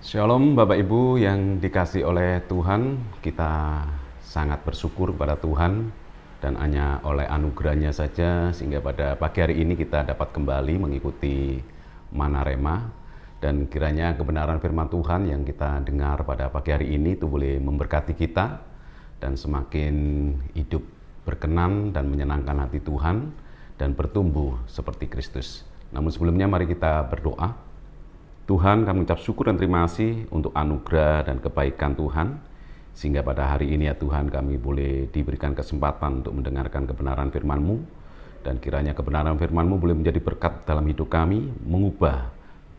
Shalom Bapak Ibu yang dikasih oleh Tuhan, kita sangat bersyukur kepada Tuhan dan hanya oleh anugerahnya saja sehingga pada pagi hari ini kita dapat kembali mengikuti Mana Rema, dan kiranya kebenaran firman Tuhan yang kita dengar pada pagi hari ini itu boleh memberkati kita dan semakin hidup berkenan dan menyenangkan hati Tuhan dan bertumbuh seperti Kristus. Namun sebelumnya mari kita berdoa. Tuhan, kami ucap syukur dan terima kasih untuk anugerah dan kebaikan Tuhan, sehingga pada hari ini ya Tuhan kami boleh diberikan kesempatan untuk mendengarkan kebenaran firman-Mu, dan kiranya kebenaran firman-Mu boleh menjadi berkat dalam hidup kami, mengubah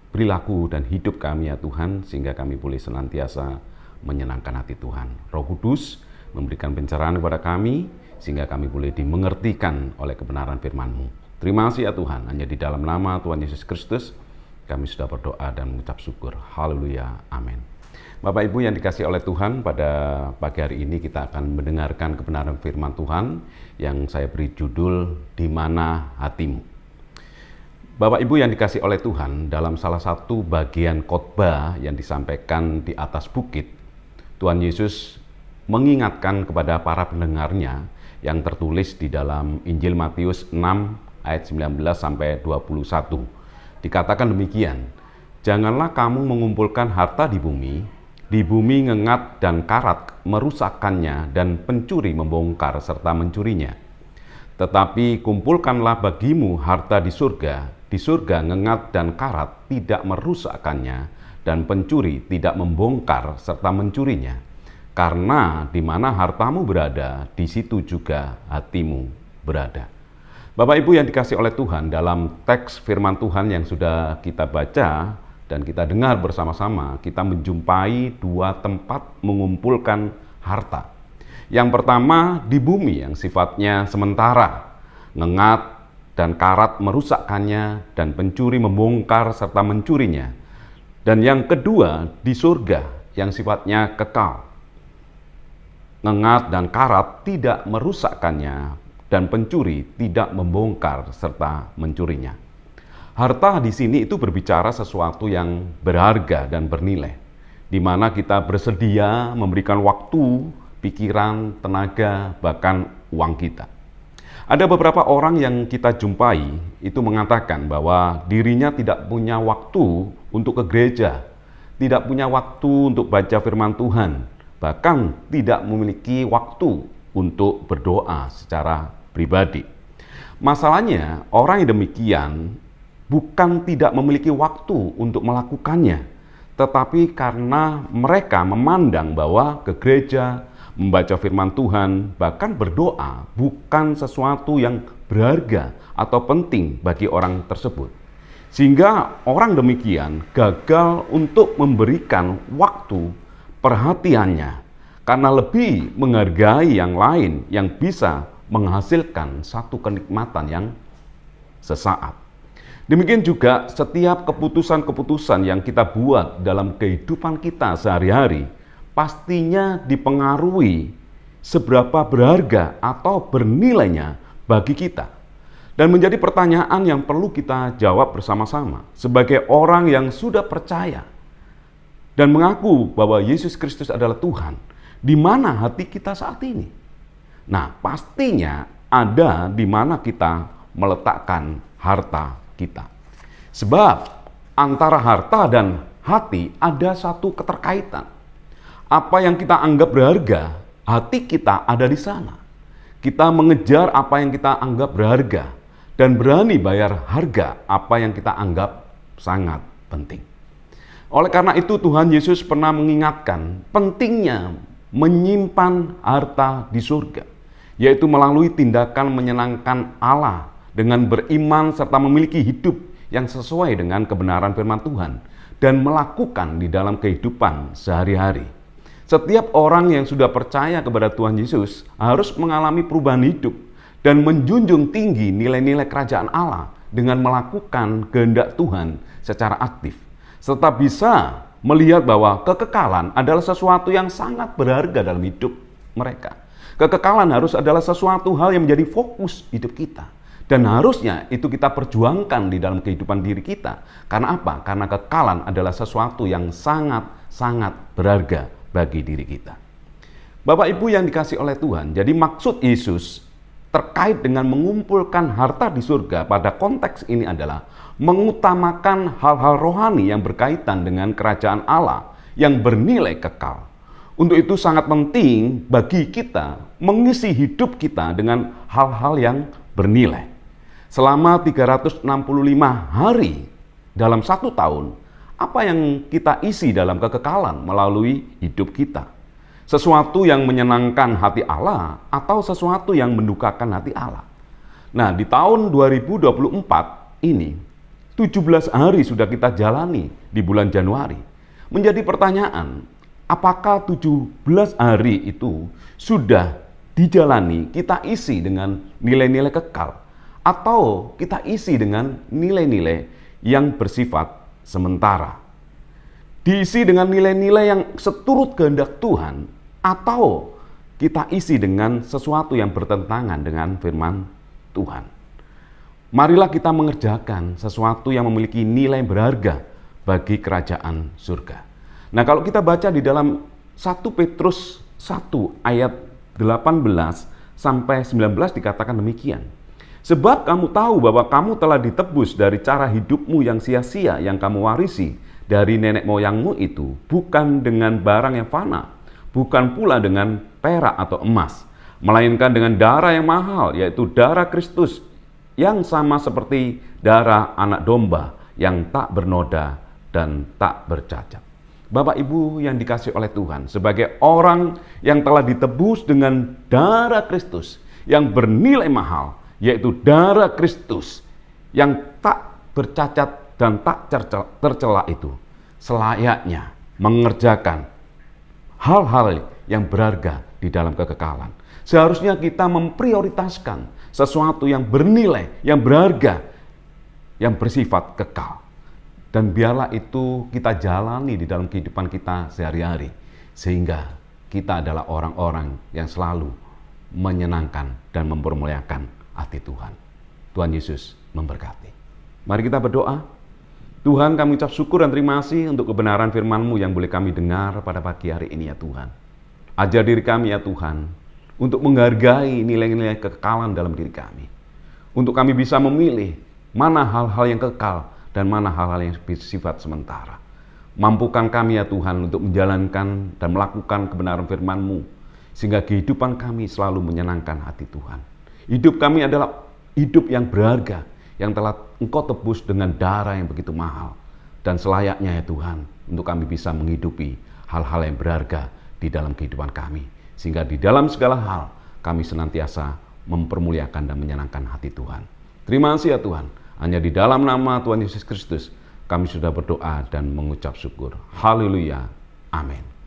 perilaku dan hidup kami ya Tuhan, sehingga kami boleh senantiasa menyenangkan hati Tuhan. Roh Kudus memberikan pencerahan kepada kami, sehingga kami boleh dimengertikan oleh kebenaran firman-Mu. Terima kasih ya Tuhan, hanya di dalam nama Tuhan Yesus Kristus kami sudah berdoa dan mengucap syukur. Haleluya. Amin. Bapak Ibu yang dikasih oleh Tuhan, pada pagi hari ini kita akan mendengarkan kebenaran firman Tuhan yang saya beri judul Di Mana Hatimu. Bapak Ibu yang dikasih oleh Tuhan, dalam salah satu bagian khotbah yang disampaikan di atas bukit, Tuhan Yesus mengingatkan kepada para pendengarnya yang tertulis di dalam Injil Matius 6 ayat 19 sampai 21. Dikatakan demikian, janganlah kamu mengumpulkan harta di bumi ngengat dan karat merusakkannya dan pencuri membongkar serta mencurinya. Tetapi kumpulkanlah bagimu harta di surga ngengat dan karat tidak merusakkannya dan pencuri tidak membongkar serta mencurinya. Karena di mana hartamu berada, di situ juga hatimu berada. Bapak Ibu yang dikasih oleh Tuhan, dalam teks firman Tuhan yang sudah kita baca dan kita dengar bersama-sama, kita menjumpai dua tempat mengumpulkan harta. Yang pertama di bumi yang sifatnya sementara, ngengat dan karat merusakkannya dan pencuri membongkar serta mencurinya. Dan yang kedua di surga yang sifatnya kekal, ngengat dan karat tidak merusakkannya dan pencuri tidak membongkar serta mencurinya. Harta di sini itu berbicara sesuatu yang berharga dan bernilai, di mana kita bersedia memberikan waktu, pikiran, tenaga, bahkan uang kita. Ada beberapa orang yang kita jumpai itu mengatakan bahwa dirinya tidak punya waktu untuk ke gereja, tidak punya waktu untuk baca firman Tuhan, bahkan tidak memiliki waktu untuk berdoa secara pribadi. Masalahnya, orang yang demikian bukan tidak memiliki waktu untuk melakukannya, tetapi karena mereka memandang bahwa ke gereja, membaca firman Tuhan, bahkan berdoa bukan sesuatu yang berharga atau penting bagi orang tersebut. Sehingga orang demikian gagal untuk memberikan waktu perhatiannya karena lebih menghargai yang lain yang bisa menghasilkan satu kenikmatan yang sesaat. Demikian juga setiap keputusan-keputusan yang kita buat dalam kehidupan kita sehari-hari pastinya dipengaruhi seberapa berharga atau bernilainya bagi kita. Dan menjadi pertanyaan yang perlu kita jawab bersama-sama sebagai orang yang sudah percaya dan mengaku bahwa Yesus Kristus adalah Tuhan. Di mana hati kita saat ini? Nah, pastinya ada di mana kita meletakkan harta kita. Sebab antara harta dan hati ada satu keterkaitan. Apa yang kita anggap berharga, hati kita ada di sana. Kita mengejar apa yang kita anggap berharga dan berani bayar harga apa yang kita anggap sangat penting. Oleh karena itu Tuhan Yesus pernah mengingatkan pentingnya menyimpan harta di surga, yaitu melalui tindakan menyenangkan Allah dengan beriman serta memiliki hidup yang sesuai dengan kebenaran firman Tuhan dan melakukan di dalam kehidupan sehari-hari. Setiap orang yang sudah percaya kepada Tuhan Yesus harus mengalami perubahan hidup dan menjunjung tinggi nilai-nilai kerajaan Allah dengan melakukan kehendak Tuhan secara aktif, serta bisa melihat bahwa kekekalan adalah sesuatu yang sangat berharga dalam hidup mereka. Kekekalan harus adalah sesuatu hal yang menjadi fokus hidup kita. Dan harusnya itu kita perjuangkan di dalam kehidupan diri kita. Karena apa? Karena kekekalan adalah sesuatu yang sangat-sangat berharga bagi diri kita. Bapak Ibu yang dikasih oleh Tuhan, jadi maksud Yesus terkait dengan mengumpulkan harta di surga pada konteks ini adalah mengutamakan hal-hal rohani yang berkaitan dengan kerajaan Allah yang bernilai kekal. Untuk itu sangat penting bagi kita mengisi hidup kita dengan hal-hal yang bernilai. Selama 365 hari dalam 1 tahun, apa yang kita isi dalam kekekalan melalui hidup kita? Sesuatu yang menyenangkan hati Allah atau sesuatu yang mendukakan hati Allah? Nah, di tahun 2024 ini, 17 hari sudah kita jalani di bulan Januari. Menjadi pertanyaan, apakah 17 hari itu sudah dijalani, kita isi dengan nilai-nilai kekal? Atau kita isi dengan nilai-nilai yang bersifat sementara? Diisi dengan nilai-nilai yang seturut kehendak Tuhan, atau kita isi dengan sesuatu yang bertentangan dengan firman Tuhan? Marilah kita mengerjakan sesuatu yang memiliki nilai berharga bagi kerajaan surga. Nah, kalau kita baca di dalam 1 Petrus 1 ayat 18 sampai 19 dikatakan demikian. Sebab kamu tahu bahwa kamu telah ditebus dari cara hidupmu yang sia-sia yang kamu warisi dari nenek moyangmu itu, bukan dengan barang yang fana, bukan pula dengan perak atau emas, melainkan dengan darah yang mahal, yaitu darah Kristus, yang sama seperti darah anak domba yang tak bernoda dan tak bercacat. Bapak Ibu yang dikasih oleh Tuhan, sebagai orang yang telah ditebus dengan darah Kristus yang bernilai mahal, yaitu darah Kristus yang tak bercacat dan tak tercela itu, selayaknya mengerjakan hal-hal yang berharga di dalam kekekalan. Seharusnya kita memprioritaskan sesuatu yang bernilai, yang berharga, yang bersifat kekal. Dan biarlah itu kita jalani di dalam kehidupan kita sehari-hari, sehingga kita adalah orang-orang yang selalu menyenangkan dan mempermuliakan hati Tuhan. Tuhan Yesus memberkati. Mari kita berdoa. Tuhan, kami ucap syukur dan terima kasih untuk kebenaran firman-Mu yang boleh kami dengar pada pagi hari ini ya Tuhan. Ajar diri kami ya Tuhan, untuk menghargai nilai-nilai kekekalan dalam diri kami. Untuk kami bisa memilih mana hal-hal yang kekal dan mana hal-hal yang bersifat sementara. Mampukan kami ya Tuhan untuk menjalankan dan melakukan kebenaran firman-Mu, sehingga kehidupan kami selalu menyenangkan hati Tuhan. Hidup kami adalah hidup yang berharga, yang telah Engkau tebus dengan darah yang begitu mahal. Dan selayaknya ya Tuhan, untuk kami bisa menghidupi hal-hal yang berharga di dalam kehidupan kami. Sehingga di dalam segala hal, kami senantiasa mempermuliakan dan menyenangkan hati Tuhan. Terima kasih ya Tuhan, hanya di dalam nama Tuhan Yesus Kristus, kami sudah berdoa dan mengucap syukur. Haleluya. Amin.